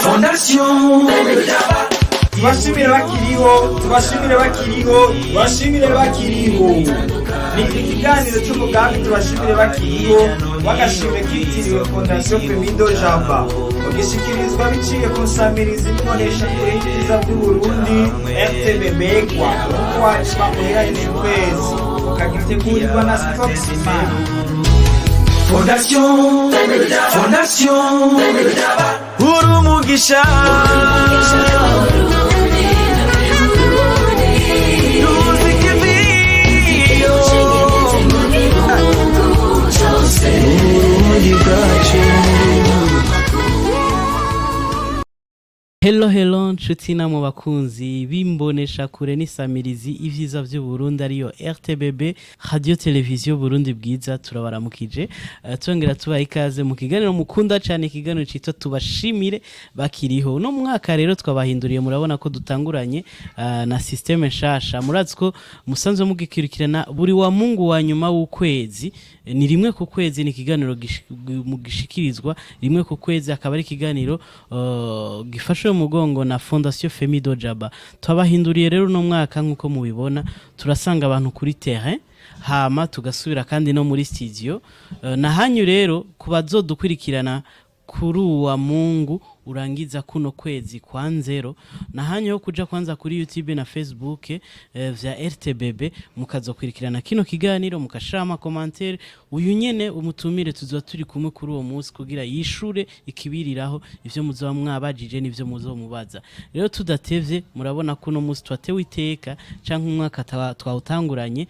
Fondation tubashimire bakiriho ni ikiganiro cy'umugambi tubashimire bakiriho wagashimwe kitiriwe Fondation Femido Java ugishikirizwa biciye ku nsamirizi n'imonesha kure y'ibyiza by'Uburundi RTBB kwa kwacu bamuheranye kwezi ukagitegurirwa na Stoxima Fondation Urumugisha Hello nshuti namwe bakunzi bimbonesha kure n'isamirizi ivyiza vy'u Burundi ariyo RTBB Radio Televiziyo Burundi bwiza turabaramukije tongera tubaha ikaze mu kiganiro mukunda cyane ikiganiro citwa tubashimire bakiriho no mwaka rero twabahinduriye murabona ko dutanguranye na systeme nshasha murazi ko musanzwe mugikirikirana buri wa Mungu wa nyuma w'ukwezi ni rimwe ku kwezi ni ikiganiro mugishikirizwa rimwe ku kwezi akaba ari ikiganiro gifashwe mugongo na Fondation Femido Jaba twabahinduriye rero no mwaka nkuko mubibona turasanga abantu kuri terrain hama tugasubira kandi no muri studio na hanyu rero kubazodukurikirana kuri wa Mungu urangiza kuno kwezi kwa nzero na hanyo yo kuja kwanza kuri YouTube na Facebook vya RTBB mukazokurikirana kino kiganiro mukashama commentaire uyu nyene umutumire tuzo turi kumwe kuri uwo munsi kugira yishure ikibiriraho ivyo muzoba mwabajije nivyo muzomubaza rero tudatevye murabona kuno munsi twatewe iteka canke umwaka twawutanguranye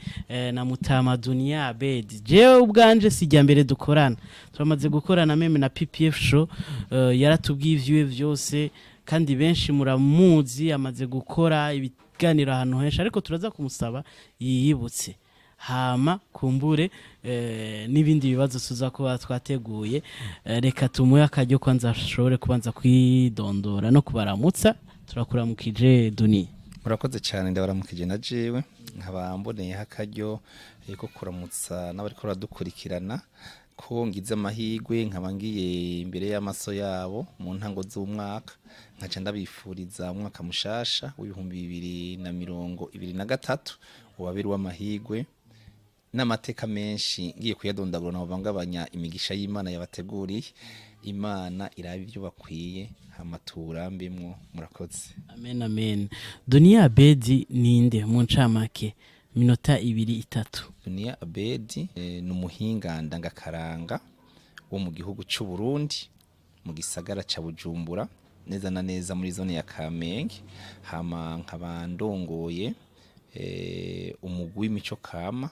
na Mutama Dunia Bed jewe ubwanje sijya mbere dukorana turamaze gukorana meme na PPF show yaratubwiye vyose kandi benshi muramuzi amaze gukora ibiganiro ahantu henshi ariko turaza kumusaba yiyibutse hama kumbure n'ibindi bibazo tuza kuba twateguye reka tumuye akaryo kwanza ashobore kubanza kwidondora no kubaramutsa turakuramukije Duni murakoze cyane ndabaramukije na jewe nkaba mboneye akaryo ko kuramutsa n'abariko baradukurikirana ko ngize amahigwe nkaba ngiye imbere y'amaso yabo mu ntango z'umwaka nkaca ndabifuriza umwaka mushasha w'2023 ubabiri w'amahigwe n'amateka menshi ngiye kuyadondagura no bavangabanya imigisha y'Imana yabateguriye Imana irabe ibyo bakwiye hamatura mbemwo murakoze amen Dunia Bedi ninde mu ncamake minota 2-3 Dunia Abedi n'umuhinga ndangakaranga wo mu gihugu cy'u Burundi mu gisagara ca Bujumbura neza na neza muri zone ya Kamenge hama nkabandongoye umugwi w'imico kama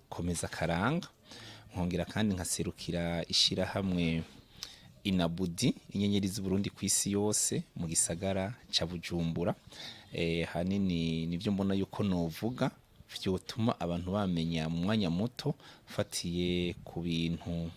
komeza karanga nkongera kandi nkaserukira ishira hamwe Inabudi inyenyeri z'u Burundi kwisi yose mu gisagara ca Bujumbura hanini nivyo mbona yuko novuga vyotuma abantu bamenya mu mwanya muto fatiye ku bintu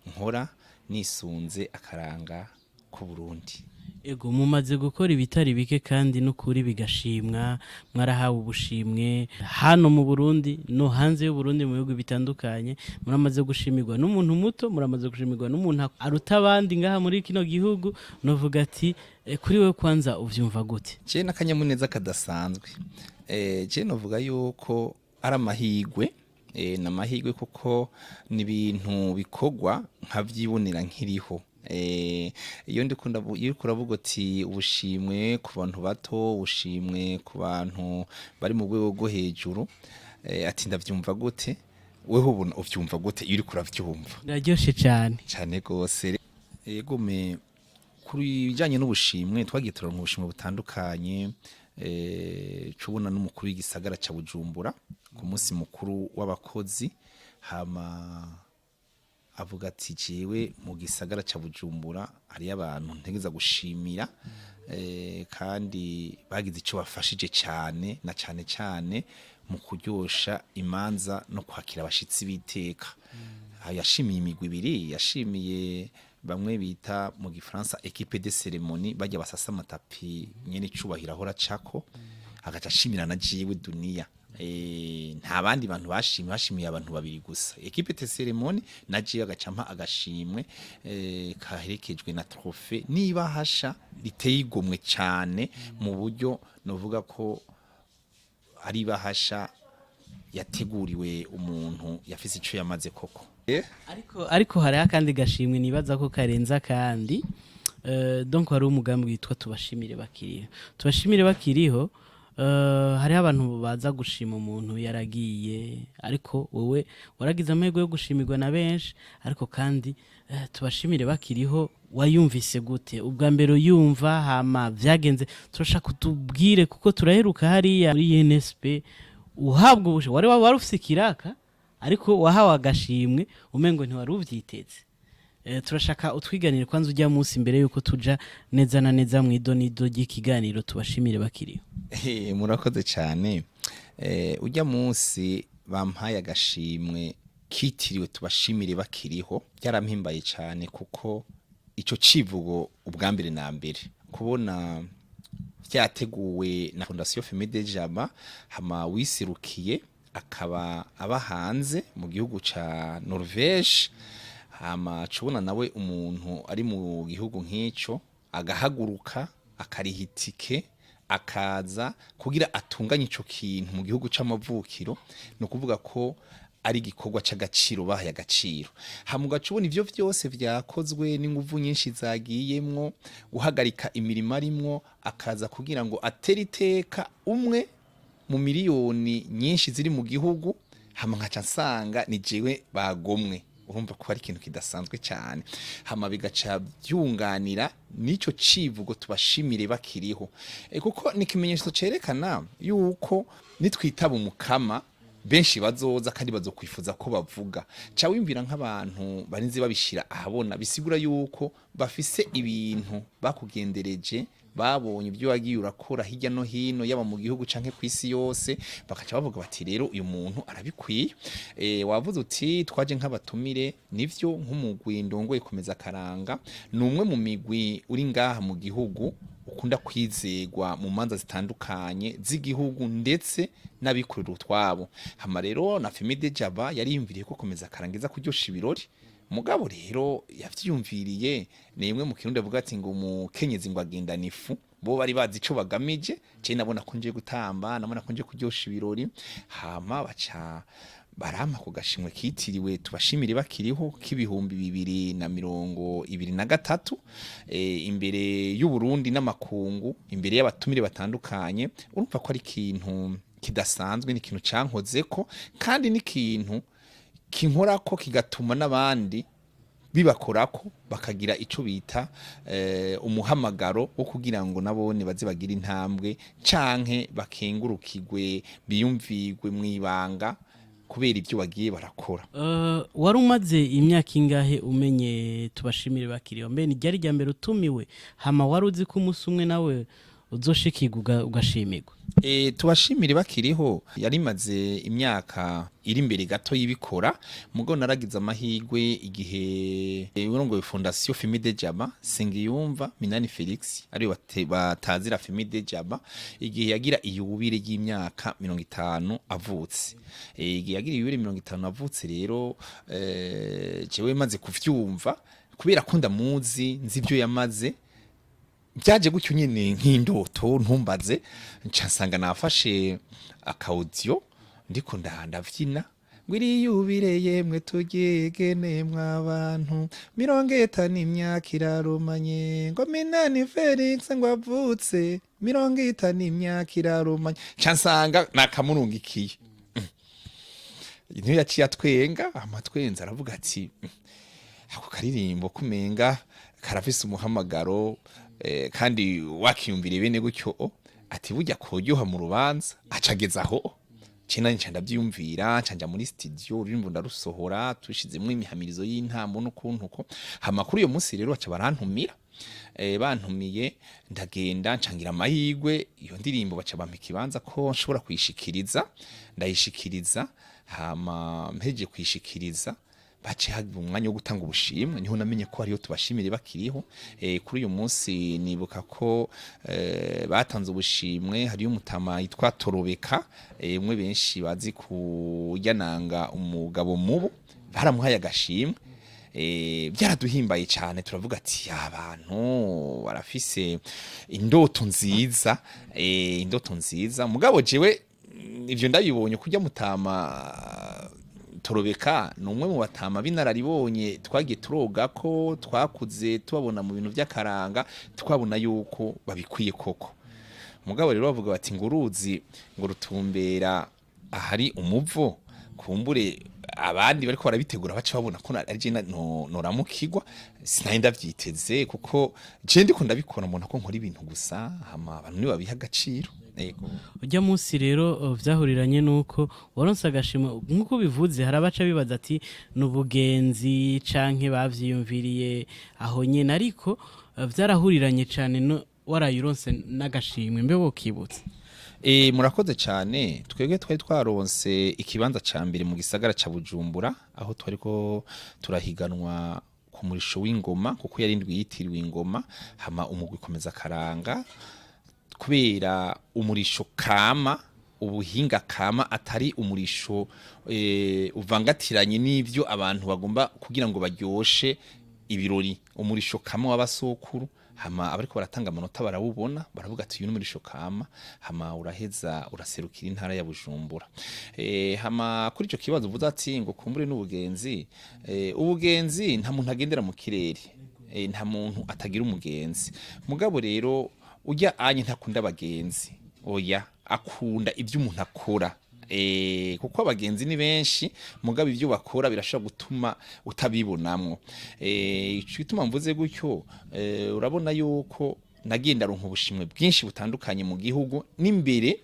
nkora nisunze akaranga ku Burundi ego mumaze gukora ibitari bike kandi no kuri bigashimwa mwarahawe ubushimwe hano mu Burundi no hanze y'u Burundi mu bihugu bitandukanye muramaze gushimirwa n'umuntu muto muramaze gushimirwa n'umuntu aruta abandi ngaha muri kino gihugu novuga ati kuri we kwanza uvyumva gute je nakanyamuneza kadasanzwe je novuga yuko ari amahigwe n'amahigwe kuko ni ibintu bikogwa nkavyibonera nkiriho iyo ndikunda kuravuga ati ubushimwe ku bantu bato ubushimwe ku bantu bari mu rwego rwo hejuru ati ndavyumva gute weho ubona uvyumva gute iyo uri kuravyumva biraryoshe cyane gose yego me kuri bijanye n'ubushimwe twagiye turonka ubushimwe butandukanye cubona n'umukuru w'igisagara ca Bujumbura ku munsi mukuru w'abakozi hama avuga ati jewe mu gisagara ca Bujumbura hari abantu ntegeza gushimira kandi bagize ico bafashije cyane na cyane mu kuryosha imanza no kwakira abashitsi biteka yashimiye imigwi ibiri yashimiye bamwe bita mu gifaransa équipe de cérémonie bajya basasa amatapi nyene icubahira hora cako agaca ashimira na jewe Dunia nta bandi bantu bashimiye abantu babiri gusa equipe de ceremony naje agacampa agashimwe kaherekejwe na trophée niba hasha liteye igomwe cyane mu buryo novuga ko ari bahasha yateguriwe umuntu yafise ico yamaze koko ariko hari akandi gashimwe nibaza ko karenza kandi donc hari umugambi witwa tubashimire bakiriho hariho abantu baza gushima umuntu yaragiye ariko wowe waragize amahirwe yo gushimirwa na benshi ariko kandi tubashimire bakiriho wayumvise gute ubwa mbere uyumva hama vyagenze turashaka kutubwire kuko turaheruka hariya muri NSP uhabwa ubushe wari ufise ikiraka ariko wahawe agashimwe umengo ntiwari uvyiteze turashaka utwiganire kwanza ujya munsi imbere yuko tuja neza na neza mu idonido ry'ikiganiro tubashimire bakiriho murakoze cyane ujya munsi bampaye agashimwe kitiriwe tubashimire bakiriho byarampimbaye cyane kuko ico civugo ubwambere na mbere kubona byateguwe na Fondation Femmes de Jama hama wisirukiye akaba abahanze mu gihugu ca Norvège hama cubona nawe umuntu ari mu gihugu nk'ico agahaguruka akarihitike akaza kugira atunganye ico kintu mu gihugu c'amavukiro no kuvuga ko ari gikorwa c'agaciro bahaye agaciro hamuga cubona ivyo vyose vyakozwe n'inguvu nyinshi zagiyemwo guhagarika imirimo arimwo akaza kugira ngo ateriteka umwe mu miliyoni nyinshi ziri mu gihugu hama nkaca nsanga ni jewe bagomwe urumva ko ari ikintu kidasanzwe cyane hama bigaca byunganira nico civugo tubashimire bakiriho kuko ni kimenyetso cerekana yuko nitwitaba umukama benshi bazoza kandi bazokwifuza ko bavuga ca wimvira nk'abantu barinzi babishira ahabona bisigura yuko bafise ibintu bakugendereje babonye ibyo wagiye urakora hirya no hino yaba mu gihugu canke kwisi yose bakaca bavuga bati rero uyu muntu arabikwiye wavuze uti twaje nk'abatumire nivyo nk'umugwi ndongoye komeza karanga numwe mu migwi uri ngaha mu gihugu ukunda kwizegwa mu manza zitandukanye z'igihugu ndetse n'abikorera utwabo hama rero na Femmes de Jama yari yumviriye ko komeza karangiza kuryosha ibirori mugabo rero yavyumviriye nemwe mu kirundi avuga ati ngo umukenyezi ngo agenda nifu bo bari bazi ico bagamije je nabona ko nje gutamba nabona ko nje kuryosha ibirori hama baca barama ku gashimwe kitiriwe tubashimire bakiriho k'ibihumbi 2023 imbere y'u Burundi n'amakungu imbere y'abatumire batandukanye urumva ko ari ikintu kidasanzwe ni ikintu cankozeko kandi ni ikintu kinkorako kigatuma n'abandi bibakorako bakagira ico bita umuhamagaro wo kugira ngo nabone baze bagira intambwe canke bakengurukirwe biyumvirwe mwibanga kubera ibyo bagiye barakora wari umaze imyaka ingahe umenye tubashimire bakiriho mbe ni ryari rya mbere utumiwe hama wari uzi ko umunsi umwe nawe uzoshikirwa ugashimirwa tubashimire bakiriho yarimaze imyaka iri imbere gato yibikora mugo naragize amahirwe igihe urongoye Fondation Femmes de Jama Singiyumva Minani Felix ari batazira Femmes de Jama igihe yagira iyubire y'imyaka 50 avutse igihe yagira iyubire 50 avutse rero jewe maze kuvyumva kubera ko ndamuzi nzi ibyo yamaze byaje gutyo nyine nk'indoto ntumbaze nsanga nafashe akaudio ndiko ndavyina ngwiriyubire yemwe tugegene mwabantu 50 imyaka irarumanye ngo Minani Felix ngo avutse 50 imyaka irarumanye nsanga nakamurungikiye niyo yaciye atwenga amatwenza aravuga ati ako karirimbo kumenga karafise umuhamagaro kandi wakiyumvire bene gutyo ati burya kuryoha mu rubanza acagezaho cena nca ndavyumvira canja muri studio urimbo ndarusohora tushizemwe imihamirizo y'intambo no kuntuko hamakuru yo munsi rero baca barantumira bantumiye ndagenda ncangira amahirwe iyo ndirimbo baca bampa ikibanza ko nshobora kuyishikiriza ndayishikiriza hama mpeje kuyishikiriza bace haba umwanya wo gutanga ubushimwe niho namenye ko hariyo tubashimire bakiriho kuri uyu munsi nibuka ko batanze ubushimwe hariyo umutama yitwa Torobeka umwe benshi bazi kuyananga umugabo mubo baramuhaye agashimwe byaraduhimbaye cyane turavuga ati abantu barafise indoto nziza mugabo jewe ivyo ndabibonye kujya mutama Torobeka numwe mu batama binararibonye twagiye turoga ko twakuze tubabona mu bintu by'akaranga twabona yuko babikwiye koko mugabo rero bavuga bati nguruzi ngo rutumbera ahari umuvo kumbure abandi bariko barabitegura baca babona ko ari je noramukigwa sinari ndavyiteze kuko je ndiko ndabikora umuntu ko nkora ibintu gusa hama abantu niba biha agaciro yego ujya munsi rero vyahuriranye nuko waronse agashimo nkuko bivuze harabaca bibaza ati nubugenzi canke bavyiyumviriye aho nyene ariko vyarahuriranye cane no warayironse n'agashimwe mbe wokibutse murakoze cyane twebwe twari twaronse ikibanza ca mbere mu gisagara ca Bujumbura aho twariko turahiganwa ku murisho w'ingoma kuko yarindwi yitiriwe ingoma hama umugwi komeza karanga kubera umurisho kama ubuhinga kama atari umurisho uvangatiranye n'ivyo abantu bagomba kugira ngo baryoshe ibirori umurisho kama w'abasokuru hama abariko baratanga amanota barawubona baravuga ati uyu n'umurisho kama hama uraheza uraserukira intara ya Bujumbura hama kuri ico kibazo uvuze ati ngo kumbure n'ubugenzi ubugenzi nta muntu agendera mu kirere nta muntu atagira umugenzi mugabo rero ujya anye ntakunda abagenzi oya akunda ivyo umuntu akora kuko abagenzi ni benshi mugabo ivyo bakora birashobora gutuma utabibonamwo ico gituma mvuze gutyo urabona yuko nagenda ronka ubushimwe bwinshi butandukanye mu gihugu n'imbere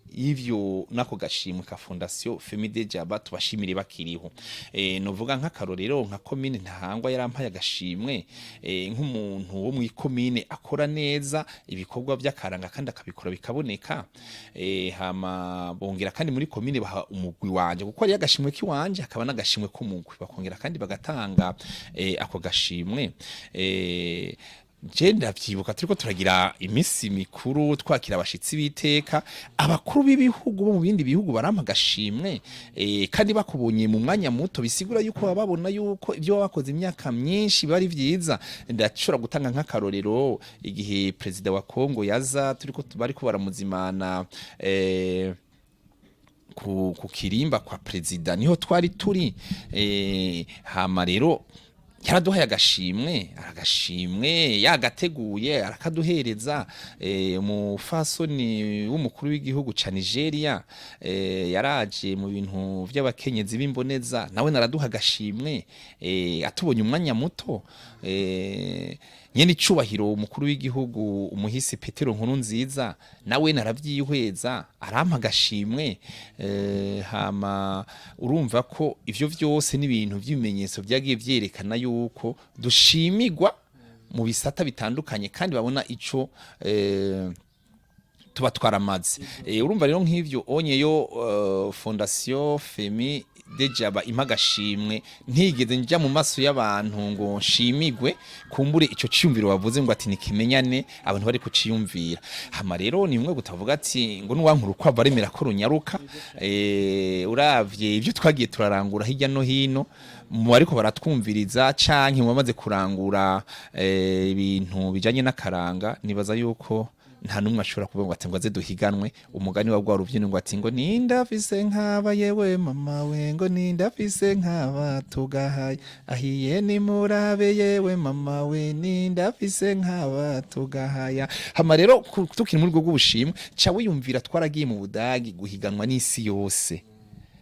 y'ivyo nako gashimwe ka Fondation Femide Jaba tubashimire bakiriho novuga nk'akarorero nka commune Ntahangwa yarampaye agashimwe nk'umuntu wo mu commune akora neza ibikorwa by'akaranga kandi akabikora bikaboneka hama bongera kandi muri commune baha umugwi wanje kuko ari agashimwe kiwanje akaba n'agashimwe k'umugwi bakongera kandi bagatanga ako gashimwe je ndavyibuka turiko turagira imisi mikuru twakira abashitsi biteka abakuru b'ibihugu bo mu bindi bihugu barampa gashimwe kandi bakubonye mu mwanya muto bisigura yuko babona yuko ivyo wakoze imyaka myinshi bari vyiza ndashobora gutanga nk'akarorero igihe president wa Kongo yaza turiko bariko baramuzimana ku kirimba kwa president niho twari turi hama rero yaraduhaye agashimwe yagateguye arakaduhereza umufasoni w'umukuru w'igihugu ca Nigeria yaraje mu bintu by'abakenyezi b'imboneza nawe naraduha agashimwe atubonye umwanya muto nyene icubahiro umukuru w'igihugu umuhisi Petero Nkurunziza nawe naravyihweza arampa agashimwe hama urumva ko ivyo vyose n'ibintu by'ibimenyetso byagiye vyerekana yuko dushimigwa mu bisata bitandukanye kandi babona ico tuba twaramaze urumva rero nk'ivyo onyeyo Fondation Femi Dejaba impagashimwe ntigeze njya mu maso y'abantu ngo nshimigwe kumbure ico ciyumviro wavuze ngo ati nikimenyane abantu bari kuciyumvira hama rero nimwe gutavuga ati ngo nuwankuru kwa baremera ko runyaruka uravye ivyo twagiye turarangura hirya no hino mu ariko baratwumviriza canke mu bamaze kurangura ibintu bijanye n'akaranga nibaza yuko nta numwe ashobora kuvuga ati ngo aze duhiganwe umugani wa ruvye ngo ati ngo nindafise nkaba yewe mama we ngo nindafise nkaba tugahaye ahiye ni murabe yewe mama we nindafise nkaba tugahaya hama rero tukiri muri bwo gubushimwe ca wiyumvira twaragiye mu Budagi guhiganwa n'isi yose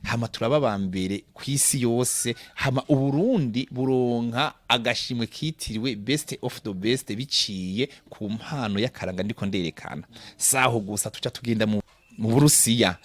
hama turaba bambere kwisi yose hama Uburundi buronka agashimwe kitiriwe best of the best biciye ku mpano y'akaranga ndiko nderekana saho gusa tuca tugenda mu Burusiya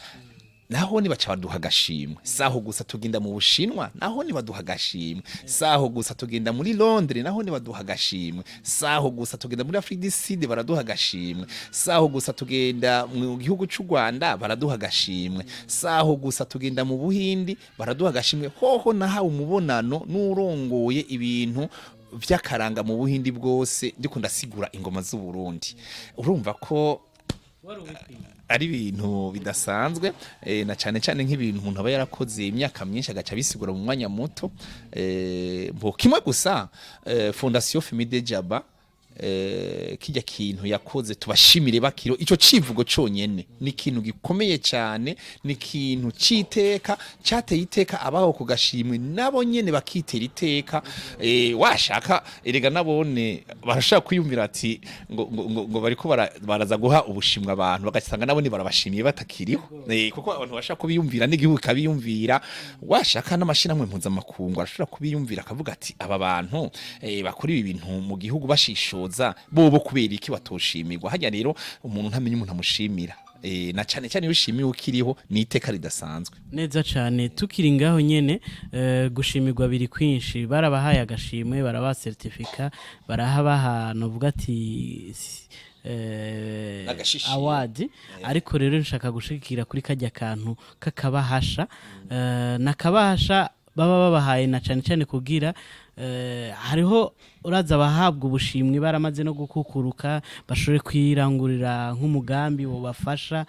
naho nibaca baduha agashimwe saho gusa tugenda mu Bushinwa naho nibaduha agashimwe saho gusa tugenda muri Londres naho nibaduha agashimwe saho gusa tugenda muri Afrique du Sud baraduha agashimwe saho gusa tugenda mu gihugu cy'u Rwanda baraduha agashimwe saho gusa tugenda mu Buhindi baraduha agashimwe hoho nahawe umubonano n'urongoye ibintu vy'akaranga mu Buhindi bwose ndiko ndasigura ingoma z'u Burundi urumva ko ari ibintu bidasanzwe na cyane cyane nk'ibintu umuntu aba yarakoze imyaka myinshi agaca bisigura mu mwanya muto bo kimwe gusa Fondation Femide Jaba kijya kintu yakoze tubashimire bakiro ico civugo conyene ni ikintu gikomeye cyane ni ikintu citeka cyateye iteka abaho kugashimwe nabo nyene bakitera iteka washaka erega nabone barashaka kwiyumvira ati ngo bariko baraza guha ubushimwa abantu bagasanga nabo ni barabashimiye batakiriho kuko abantu bashaka kubiyumvira n'igihugu kabiyumvira washaka n'amashiramwe mpuzamakungu arashobora kubiyumvira akavuga ati aba bantu bakora ibi bintu mu gihugu bashishoza bobo kubera iki batoshimirwa hajya rero umuntu ntamenye umuntu amushimira na cyane cyane ushimiye ukiriho ni iteka ridasanzwe neza cyane tukiri ngaho nyene gushimirwa biri kwinshi barabahaye agashimwe barabaha certificate barahabaha novuga ati award ariko rero nshaka gushikira kuri kajya kantu kakabahasha nakabahasha baba babahaye na cyane cyane kugira hariho uraza abahabwa ubushimwe baramaze no gukukuruka bashore kwirangurira nk'umugambi wo bafasha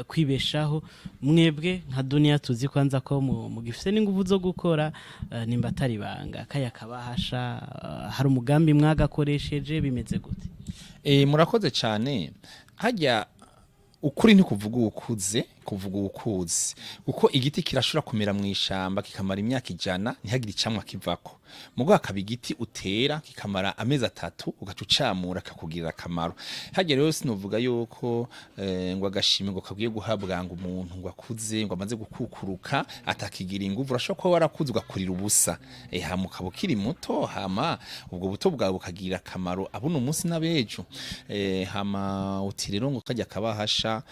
kwibeshaho mwebwe nka dunia tuzi kwanza ko mu gifise n'ingufu zo gukora nimba atari banga kaya kabahasha hari umugambi mwagakoresheje bimeze gute murakoze cyane hajya ukuri ni kuvuga ukuze kuvuga ukuzi kuko igiti kirashura kumera mu ishamba kikamara imyaka 100 ntihagire icamwa kivako mugo akaba igiti utera kikamara amezi 3 ugacucamura kakugirira akamaro hagere rero sinovuga yuko ngo agashimwe ngo kagiye guhabwa ngo umuntu ngo akuze ngo amaze gukukuruka atakigira inguvu urashobora ko warakuze ugakurira ubusa hama ukabukiri muto hama ubwo buto bwawe bukagira akamaro abuno umunsi nabejo hama uti rero ngo kajya kabahasha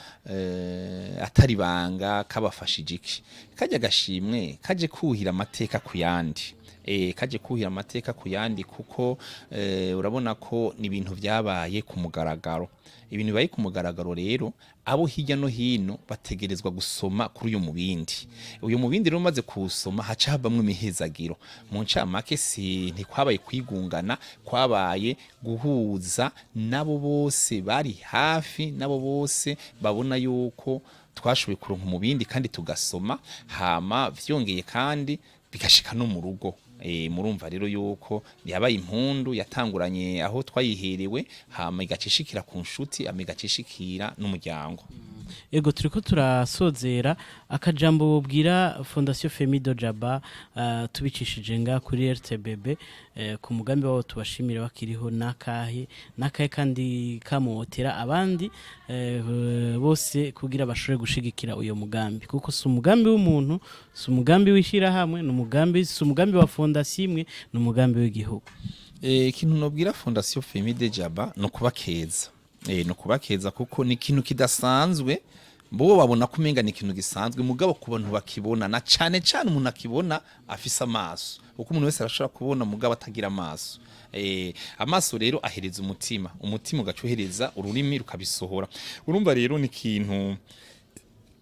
atari banga kabafashije iki kajya gashimwe kaje kuhira amateka kuyandi kaje kuhira amateka kuyandi kuko urabona ko ni ibintu byabaye ku mugaragaro ibintu bibaye ku mugaragaro rero abo hirya no hino bategerezwa gusoma kuri uyu mubindi rero maze kusoma haca habamwe imihezagiro mu ncamake si ntikwabaye kwigungana kwabaye guhuza nabo bose bari hafi nabo bose babona yuko twashoboye kuronka umubindi kandi tugasoma hama vyongeye kandi bigashika no mu rugo murumva rero yuko yabaye impundu yatanguranye aho twayiherewe hama igacishikira ku nshuti amigacishikira n'umuryango ego turiko turasozera akajambo bubwira Fondation Femide Jaba tubicishije nga kuri RTBB ku mugambi wabo tubashimire bakiriho nakahe kandi kamotera abandi bose kugira bashore gushigikira uyo mugambi kuko si umugambi w'umuntu si umugambi wishira hamwe si umugambi wa fondation imwe ni umugambi w'igihugu ikintu nobwira Fondation Femide Jaba no kubakeza no kubakeza kuko ni ikintu kidasanzwe bo babona kumenga ni ikintu gisanzwe mugabo ku bantu bakibona na cyane cyane umuntu akibona afise amaso uko umuntu wese arashobora kubona mugabo atagira amaso amaso rero ahereza umutima ugacuhereza ururimi rukabisohora urumva rero ni ikintu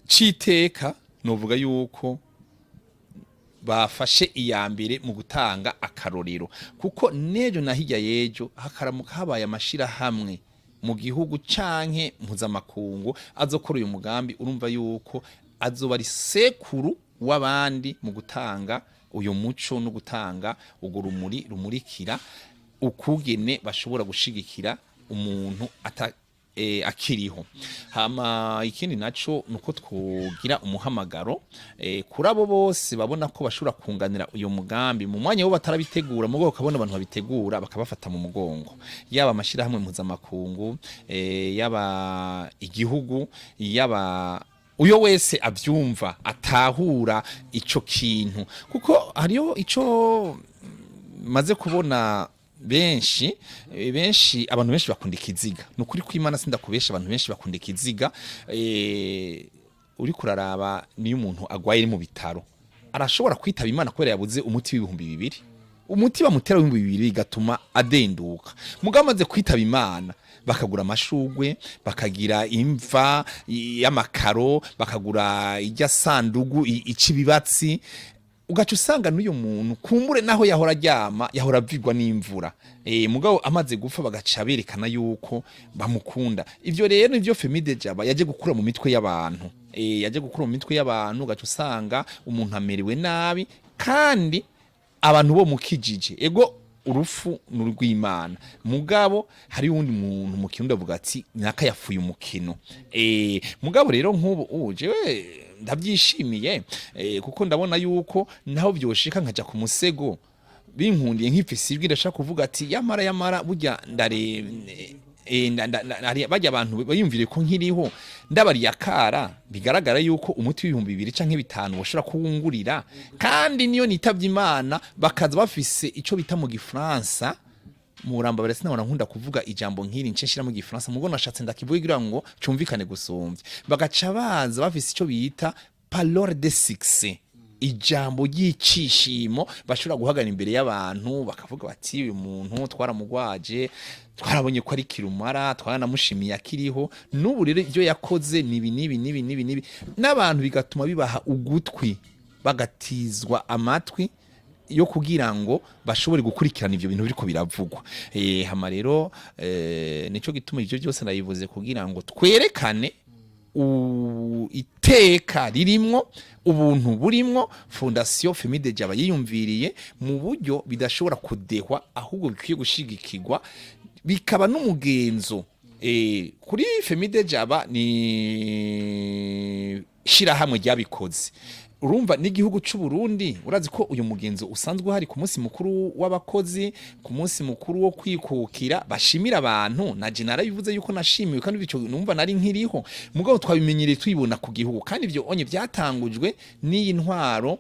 citeka novuga yuko bafashe iyambere mu gutanga akarorero kuko nejo na hirya yejo hakaramuka habaye amashira hamwe mu gihugu canke mpuzamakungu azokora uyu mugambi urumva yuko azoba ari sekuru w'abandi mu gutanga uyu muco no gutanga ugo rumuri rumurikira ukugene bashobora gushigikira umuntu akiriho hama ikindi naco nuko twogira umuhamagaro kuri abo bose babona ko bashobora kunganira uyu mugambi mu mwanya wo batarabitegura mugo ukabona abantu babitegura bakabafata mu mugongo yaba amashira hamwe mpuzamakungu yaba igihugu yaba uyo wese avyumva atahura ico kintu kuko hariyo ico maze kubona benshi abantu benshi bakunda ikiziga nukuri kw'Imana sindakubesha abantu benshi bakunda ikiziga uri kuraraba niyo umuntu agwaye mu bitaro arashobora kwitaba Imana kubera yabuze umuti w'ibihumbi 200 umuti bamutera w'ibihumbi 200 bigatuma adenduka mugamaze kwitaba Imana bakagura amashugwe bakagira imva y'amakaro bakagura ijya sandugu icibibatsi ugaca usanga n'uyu muntu kumbure naho yahora aryama yahora avigwa n'imvura mugabo amaze gupfa bagaca berekana yuko bamukunda ivyo rero nivyo Femide Jaba yaje gukura mu mitwe y'abantu yaje gukura mu mitwe y'abantu ugaca usanga umuntu amerewe nabi kandi abantu bo mukijije ego urufu n'urw'Imana mugabo hari uwundi muntu mu kirundi avuga ati nyaka yafuye umukino mugabo rero nk'ubu uje ndabyishimiye kuko ndabona yuko naho byoshika nkaja ku musego binkundiye nk'ifisi ibwira ndashaka kuvuga ati yamara burya ndare bajya abantu bayumvire ko nkiriho ndabari yakara bigaragara yuko umuti w'ibihumbi 2 canke 5 washobora kuwungurira kandi niyo nitavye Imana bakaza bafise ico bita mu Gifaransa muramba bare sinabona nkunda kuvuga ijambo nkiri nshishira mu Gifaransa mugo nashatse ndakivugira ngo cumvikane gusumvye bagaca baza bafise ico bita parole de succès ijambo y'icishimo bashobora guhagana imbere y'abantu bakavuga bati uyu muntu twaramugwaje twarabonye ko ari kirumara twaranamushimiye akiriho n'ubu rero ibyo yakoze nibi n'abantu bigatuma bibaha ugutwi bagatizwa amatwi yo kugira ngo bashobore gukurikirana ivyo bintu biriko biravugwa hama rero nico gituma ivyo byose nayivuze kugira ngo twerekane iteka ririmwo ubuntu burimwo Fondation Femide Jaba yiyumviriye mu buryo bidashobora kudehwa ahubwo bikwiye gushigikirwa bikaba n'umugenzo kuri Femide Jaba ni shira hamwe ryabikoze urumva n'igihugu cy'u Burundi urazi ko uyu mugenzo usanzwe hari ku munsi mukuru w'abakozi ku munsi mukuru wo kwikukira bashimira abantu na general bivuze yuko nashimiwe kandi bico numva nari nkiriho mugabo twabimenyereye twibona ku gihugu kandi ibyo onye byatangujwe n'iyi ntwaro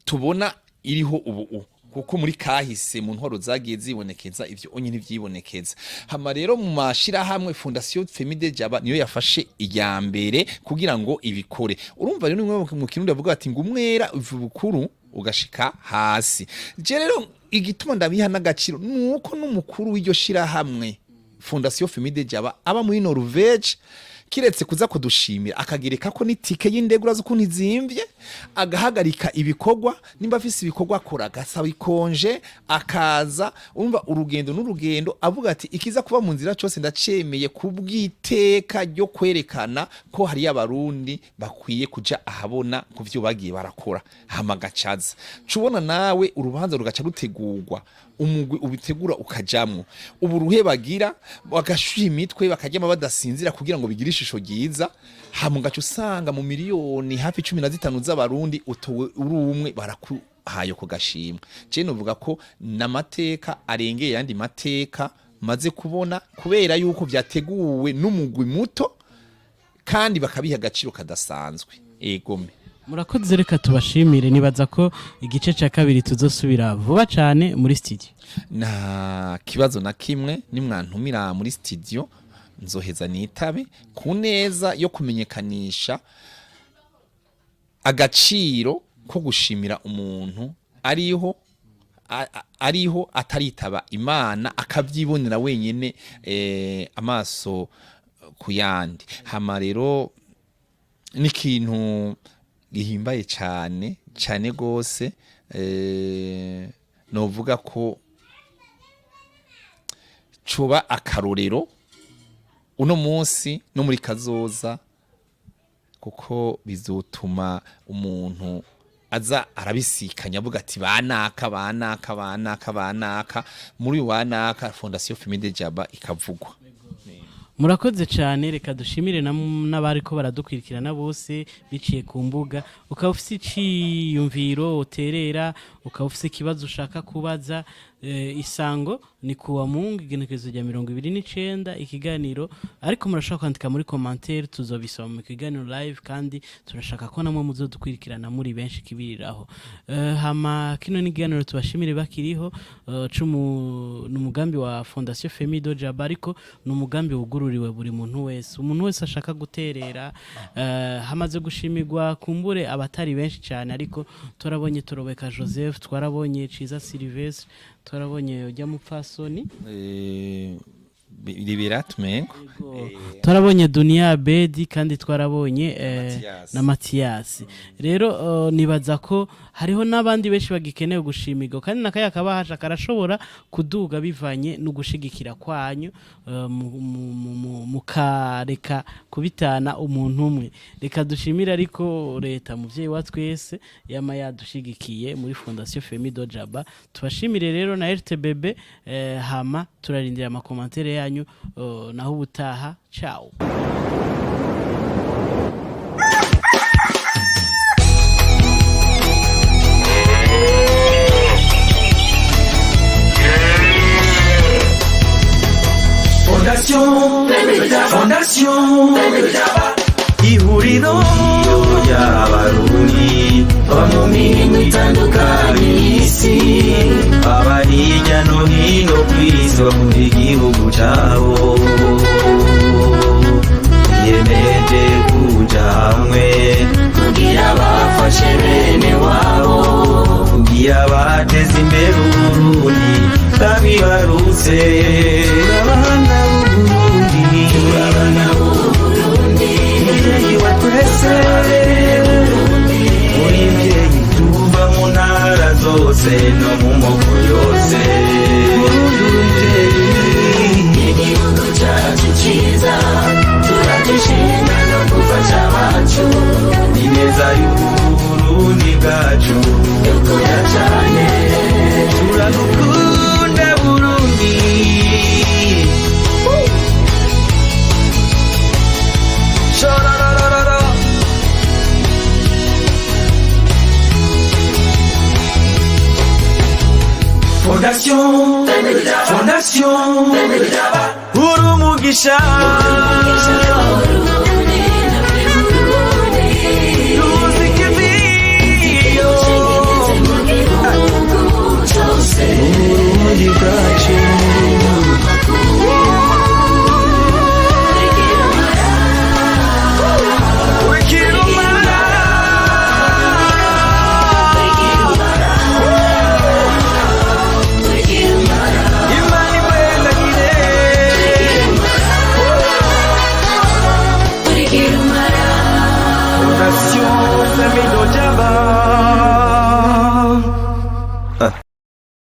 tubona iriho ubu kuko muri kahise mu ntwaro zagiye zibonekeza ivyo onye ntivyibonekeza hama rero mu mashira hamwe Fondation Femide Jaba niyo yafashe ijya mbere kugira ngo ibikore urumva rero mu kirundi avuga ati ngo umwera ivubukuru ugashika hasi je rero igituma ndabiha n'agaciro nuko n'umukuru w'iryo shira hamwe Fondation Femide Jaba aba muri Norvege kiretse kuza kudushimira akagereka ko nitike y'indegura zo kunizimvye agahagarika ibikorwa nimba afise ibikorwa akora gasaba ikonje akaza umva urugendo n'urugendo avuga ati ikiza kuba mu nzira cyose ndacemeye kubwiteka ryo kwerekana ko hari abarundi bakwiye kuja ahabona kuvyo bagiye barakora hamagacaza cubona nawe urubanza rugaca rutegurwa umugwi ubitegura ukajamwo ubu ruhe bagira bagashuye imitwe bakajyama badasinzira kugira ngo bigire ishusho ryiza hamungaca usanga mu miliyoni hafi 15 z'abarundi utowe urumwe barakuhaye ko gashimwe je novuga ko namateka arengeye yandi mateka maze kubona kubera yuko byateguwe n'umugwi muto kandi bakabiha agaciro kadasanzwe egome murakoze reka tubashimire nibaza ko igice cya kabiri tuzosubira vuba cyane muri studio na kibazo na kimwe nimwantumira muri studio nzoheza nitabe ku neza yo kumenyekanisha agaciro ko gushimira umuntu ariho ataritaba Imana akavyibonera wenyene amaso kuyandi hama rero n'ikintu gihimbaye cyane gose novuga ko cuba akarorero uno munsi no muri kazoza kuko bizotuma umuntu aza arabisikanya avuga ati banaka muri wanaka Fondation Femide Jaba ikavugwa murakoze cyane reka dushimire n'abari ko baradukwirikirana bose biciye ku mbuga ukaba ufite iciyumviro uterera ukaba ufise ikibazo ushaka kubaza isango ni kuwa Mungu igenekerezo rya 29 ikiganiro, ariko murashaka kwandika muri commentaire tuzobisoma mu kiganiro live, kandi turashaka ko namwe muzodukwirikirana muri benshi kibiriraho. Hama kino ni ikiganiro tubashimire bakiriho n'umugambi wa Fondation Femido Jaba, ariko n'umugambi wugururiwe buri muntu wese ashaka guterera. Hamaze gushimirwa kumbure abatari benshi cyane, ariko turabonye Torobeka Joseph, twarabonye Ciza Sylvestre, twarabonye ujya mupfasoni Liberatmengo, twarabonye Dunia Bedi, kandi twarabonye na Mathias. Rero nibaza ko hariho n'abandi benshi bagikeneye gushimirwa, kandi nakaya kabahasha karashobora kuduga bivanye no gushigikira kwanyu, mukareka kubitana umuntu umwe. Reka dushimira ariko leta muvyeyi wa twese yama yadushigikiye muri Fondation Femido Jaba. Tubashimire rero na RTBB. Hama turarindira amakomantere yanyu naho ubutaha. Ciao. Fondation ihuriro ry'abarundi baba mu mihingo itandukanye y'isi, abari hirya no hino kw'isi bakunda igihugu cabo, biyemeje kuja hamwe kugira bafashe bene wabo, kugira bateze imbere Uburundi babibarutse. Abana b'Uburundi muvyeyi wa twese, uri mvyeyi tuva mu ntara zose no mu moko yose. Igihugu cacu ciza turadushinga no gufasha abacu, ineza y'Uburundi bwacu dukunda cane, turagukunda Burundi. Fondation urumugisha Urundi bwacu